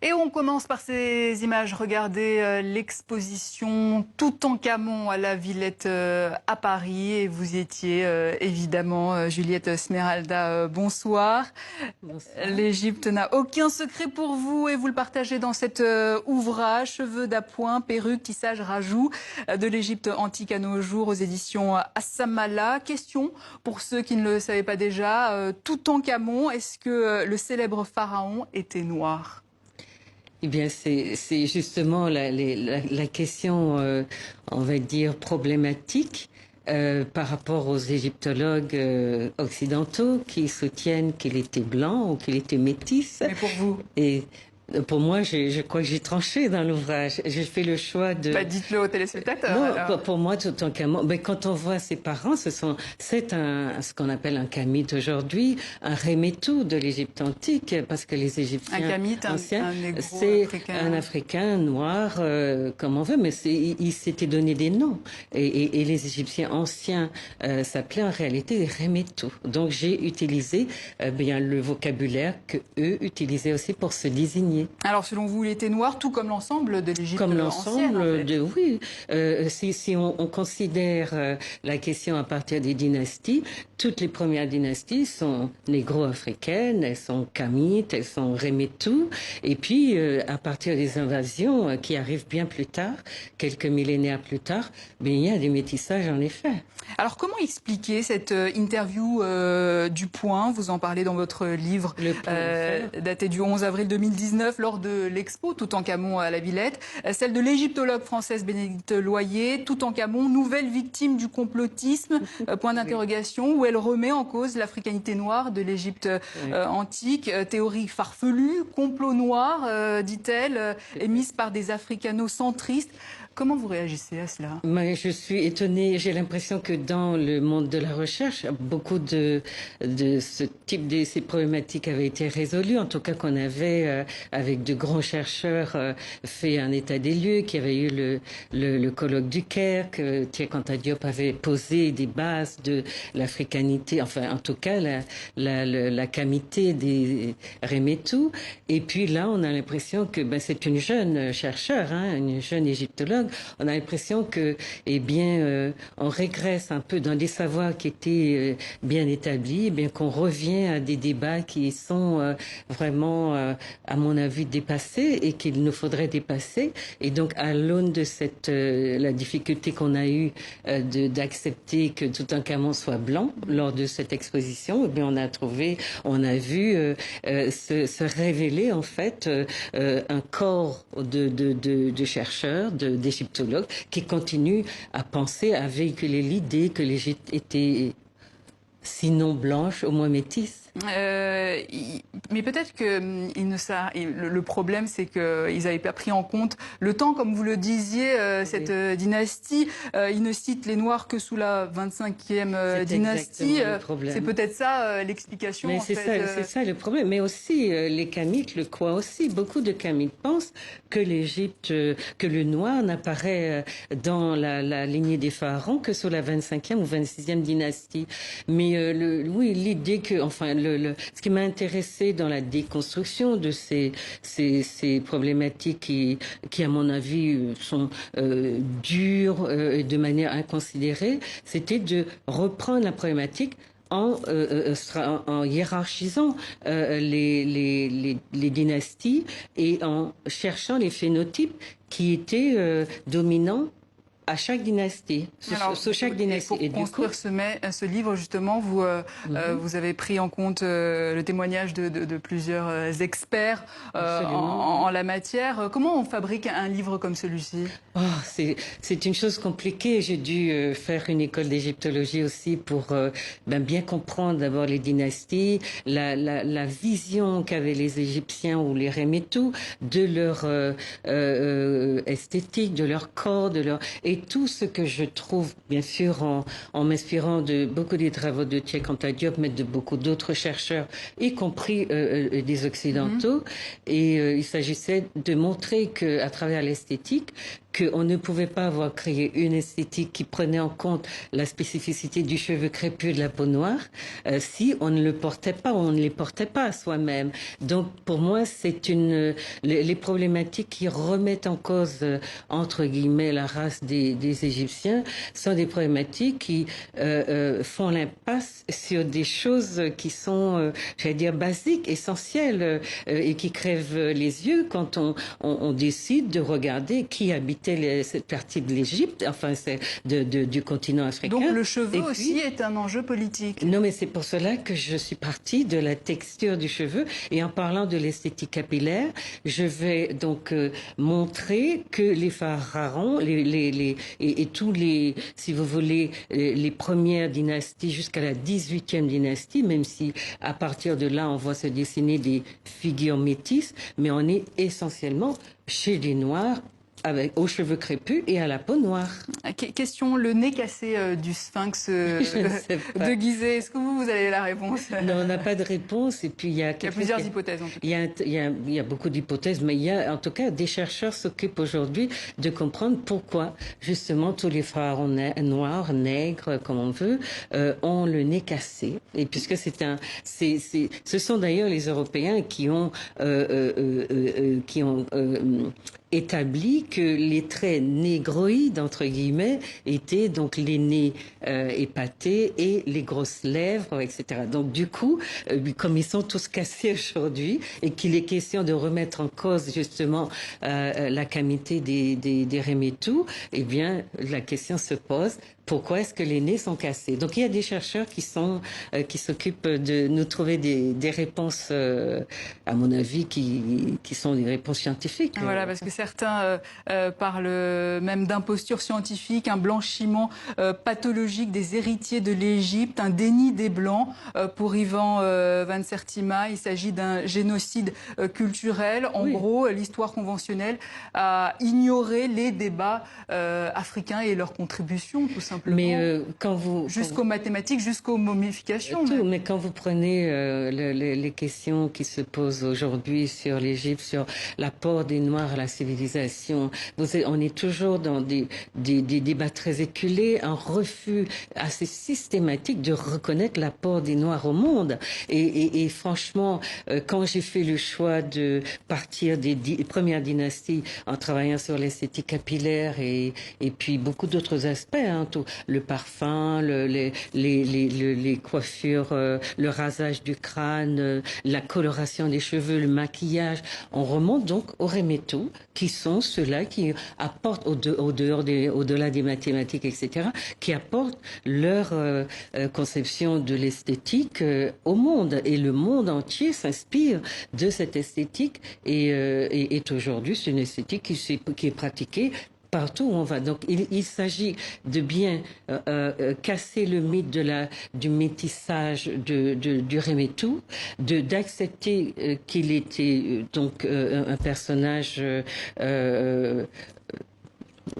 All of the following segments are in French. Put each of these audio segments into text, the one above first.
Et on commence par ces images. Regardez l'exposition Toutankhamon à la Villette à Paris. Et vous y étiez évidemment, Juliette Smeralda, bonsoir. Bonsoir. L'Égypte n'a aucun secret pour vous et vous le partagez dans cet ouvrage, Cheveux d'appoint, perruques, tissage, rajout, de l'Égypte antique à nos jours aux éditions Assamala. Question pour ceux qui ne le savaient pas déjà, Toutankhamon, est-ce que le célèbre pharaon était noir ? Eh bien, c'est justement la question, on va dire, problématique par rapport aux égyptologues occidentaux qui soutiennent qu'il était blanc ou qu'il était métis. Mais pour vous? Et pour moi, je crois que j'ai tranché dans l'ouvrage. J'ai fait le choix de... dites-le aux téléspectateurs. Non, alors. pour moi, Toutankhamon, quand on voit ses parents, c'est ce qu'on appelle un kamite aujourd'hui, un remetou de l'Égypte antique, parce que les Égyptiens un kamite, anciens, c'est un Africain noir, comme on veut, mais il s'était donné des noms. Et les Égyptiens anciens s'appelaient en réalité des remetou. Donc j'ai utilisé bien le vocabulaire que eux utilisaient aussi pour se désigner. Alors, selon vous, il était noir, tout comme l'ensemble de l'Égypte ancienne. Comme l'ensemble oui. Si on considère la question à partir des dynasties, toutes les premières dynasties sont négro-africaines, elles sont kamites, elles sont remetou. Et puis, à partir des invasions qui arrivent bien plus tard, quelques millénaires plus tard, il y a des métissages en effet. Alors, comment expliquer cette interview du Point? Vous en parlez dans votre livre, daté du 11 avril 2019, lors de l'expo Toutankhamon à la Villette. Celle de l'égyptologue française Bénédicte Loyer, Toutankhamon, nouvelle victime du complotisme, point d'interrogation, où elle remet en cause l'africanité noire de l'Égypte antique. Théorie farfelue, complot noir, dit-elle, émise par des africano-centristes. Comment vous réagissez à cela? Je suis étonnée. J'ai l'impression que dans le monde de la recherche, beaucoup de ce type de ces problématiques avaient été résolues. En tout cas, qu'on avait, avec de grands chercheurs, fait un état des lieux, qu'il y avait eu le colloque du Caire, que Cheikh Anta Diop avait posé des bases de l'africanité, enfin, en tout cas, la kamité des remetou. Et puis là, on a l'impression que c'est une jeune chercheure, une jeune égyptologue. On a l'impression que, on régresse un peu dans des savoirs qui étaient bien établis, qu'on revient à des débats qui sont vraiment, à mon avis, dépassés et qu'il nous faudrait dépasser. Et donc, à l'aune de la difficulté qu'on a eue d'accepter que Toutankhamon soit blanc lors de cette exposition, on a vu se révéler en fait un corps de chercheurs, d'égyptologues qui continuent à penser, à véhiculer l'idée que l'Égypte était sinon blanche, au moins métisse. Mais peut-être que le problème, c'est qu'ils n'avaient pas pris en compte le temps, comme vous le disiez, cette dynastie. Ils ne citent les Noirs que sous la 25e dynastie. C'est peut-être ça l'explication. Mais c'est ça le problème. Mais aussi, les Kamites le croient aussi. Beaucoup de Kamites pensent que l'Égypte, que le noir n'apparaît dans la lignée des pharaons que sous la 25e ou 26e dynastie. Mais oui, l'idée que, ce qui m'a intéressé dans la déconstruction de ces problématiques qui, à mon avis, sont dures et de manière inconsidérée, c'était de reprendre la problématique en hiérarchisant les dynasties et en cherchant les phénotypes qui étaient dominants à chaque dynastie, sous chaque dynastie. Et pour construire ce livre, justement, vous avez pris en compte le témoignage de plusieurs experts en la matière. Comment on fabrique un livre comme celui-ci? C'est une chose compliquée. J'ai dû faire une école d'égyptologie aussi pour bien comprendre d'abord les dynasties, la vision qu'avaient les Égyptiens ou les remetou de leur esthétique, de leur corps, et tout ce que je trouve, bien sûr, en m'inspirant de beaucoup des travaux de Cheikh Anta Diop, mais de beaucoup d'autres chercheurs, y compris des Occidentaux. Et il s'agissait de montrer qu'à travers l'esthétique, qu'on ne pouvait pas avoir créé une esthétique qui prenait en compte la spécificité du cheveu crépus et de la peau noire si on ne le portait pas, on ne les portait pas à soi-même. Donc pour moi, c'est les problématiques qui remettent en cause, entre guillemets, la race des Égyptiens sont des problématiques qui font l'impasse sur des choses qui sont, j'allais dire, basiques, essentielles, et qui crèvent les yeux quand on décide de regarder qui habitait cette partie de l'Égypte, enfin c'est du continent africain. Donc le cheveu aussi est un enjeu politique. Non, mais c'est pour cela que je suis partie de la texture du cheveu, et en parlant de l'esthétique capillaire, je vais donc montrer que les pharaons, et tous les, si vous voulez, les premières dynasties jusqu'à la 18e dynastie, même si à partir de là on voit se dessiner des figures métisses, mais on est essentiellement chez les Noirs, aux cheveux crépus et à la peau noire. Question, le nez cassé du sphinx de Gizeh. Est-ce que vous avez la réponse? Non, on n'a pas de réponse. Et puis il y a plusieurs hypothèses en tout cas. Il y a beaucoup d'hypothèses, mais il y a en tout cas des chercheurs s'occupent aujourd'hui de comprendre pourquoi justement tous les pharaons noirs, nègres, comme on veut, ont le nez cassé. Et puisque ce sont d'ailleurs les Européens qui ont établi que les traits négroïdes, entre guillemets, étaient donc les nez épatés et les grosses lèvres, etc. Donc du coup, comme ils sont tous cassés aujourd'hui et qu'il est question de remettre en cause justement la camité des Remetou, eh bien la question se pose. Pourquoi est-ce que les nez sont cassés? Donc il y a des chercheurs qui s'occupent de nous trouver des réponses, à mon avis, qui sont des réponses scientifiques. Voilà, parce que certains parlent même d'imposture scientifique, un blanchiment pathologique des héritiers de l'Égypte, un déni des Blancs. Pour Ivan Van Sertima, il s'agit d'un génocide culturel. En gros, l'histoire conventionnelle a ignoré les débats africains et leurs contributions, tout simplement. Mais jusqu'aux mathématiques, jusqu'aux momifications. Mais quand vous prenez les questions qui se posent aujourd'hui sur l'Égypte, sur l'apport des Noirs à la civilisation, on est toujours dans des débats très éculés, un refus assez systématique de reconnaître l'apport des Noirs au monde. Et franchement, quand j'ai fait le choix de partir des premières dynasties en travaillant sur l'esthétique capillaire et puis beaucoup d'autres aspects, hein, le parfum, les coiffures, le rasage du crâne, la coloration des cheveux, le maquillage. On remonte donc aux Remetou, qui sont ceux-là qui apportent, au-delà des mathématiques, etc., qui apportent leur conception de l'esthétique au monde. Et le monde entier s'inspire de cette esthétique et est aujourd'hui une esthétique qui est pratiquée partout où on va. Donc il s'agit de bien casser le mythe du métissage du Remetou, d'accepter qu'il était donc un personnage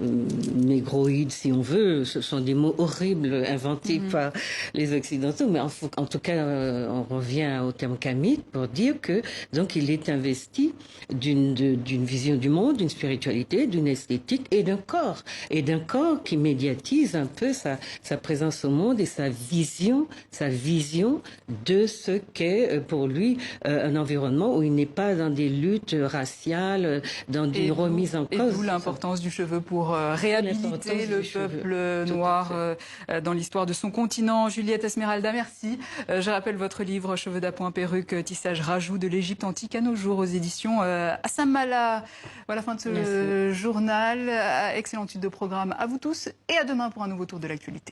négroïde, si on veut. Ce sont des mots horribles inventés par les Occidentaux, mais en tout cas, on revient au terme kamite pour dire que donc il est investi d'une vision du monde, d'une spiritualité, d'une esthétique et d'un corps qui médiatise un peu sa présence au monde et sa vision de ce qu'est pour lui un environnement où il n'est pas dans des luttes raciales, dans une remise en cause. Et d'où l'importance du cheveu pour réhabiliter le peuple noir dans l'histoire de son continent. Juliette Esmeralda, merci. Je rappelle votre livre Cheveux d'appoint, perruque, tissage, rajout de l'Égypte antique à nos jours aux éditions Assamala. Voilà, fin de ce journal. Excellente suite de programme à vous tous et à demain pour un nouveau tour de l'actualité.